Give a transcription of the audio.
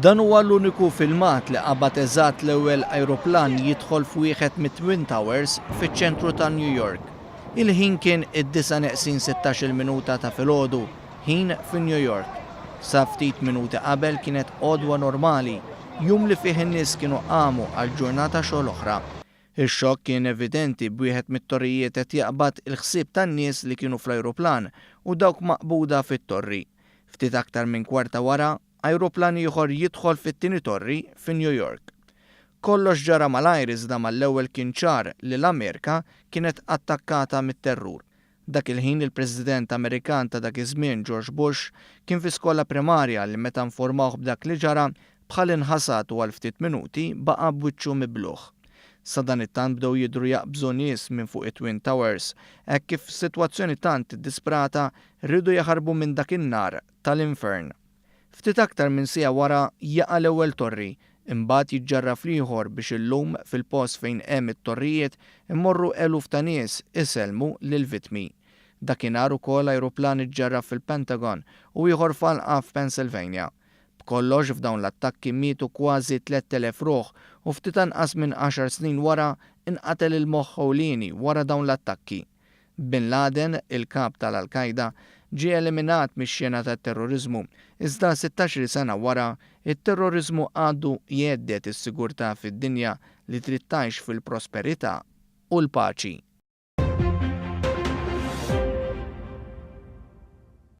Dan huwa l-uniku filmat li qabad eżatt l-ewwel ajruplan jidħol f'wieħed mit-Twin Towers fiċ-ċentru ta' New York. Il-ħin kien id-9:16 minuta ta' filgħodu, ħin fi New York. Sa ftit minuti qabel kienet għodwa normali, jum li fih in-nies kienu qamu għal ġurnata xogħol oħra. Ix-xokk kien evidenti b'wieħed mit-torrijiet qed jaqbad il-ħsieb tan-nies li kienu fl-ajruplan u dawk maqbuda fit-torri. Ftit aktar minn kwarta wara, ajruplan ieħor jidħol fit-tieni torri fi New York. Kollox ġara malajr iżda mal-ewwel kien ċar li l-Amerika kienet attakkata mit-terrur. Dak il-ħin il-President Amerikan ta' dak iż-żmien George Bush kien fi skola primarja li meta informawh b'dak li ġara bħal inħasat u għal ftit minuti baqa' b'wiċċu mibluħ. Sa dan it-tant bdew jidhru jaqbżu nies minn fuq it-Twin Towers, hekk kif f'sitwazzjoni tant disprata rridu jaħarbu minn dak in-nar tal-infern. Ftit aktar minn siegħa wara jaqa' l-ewwel torri, imbagħad jiġġarraf ieħor biex illum fil-post fejn hemm it-torrijiet immorru eluf ta' nies iselmu lill-vittmi. Dakinhar ukoll ajruplan iġġarraf fil-Pentagon u ieħor falqa f'Pennsylvania. B'kollox f'dawn l-attakki mietu kważi 3,000 ruħ u ftit anqas minn 10 snin wara inqatel il-moħħ ewlieni wara dawn l-attakki. Bin Laden, il-kap tal-Al-Qaeda, ġie eliminat mix-xena tat-terroriżmu, iżda 16 sena wara, it-terroriżmu għadu jgħeddet is-sigurtà fid-dinja li trid tgħix fil-prosperità u l-paċi.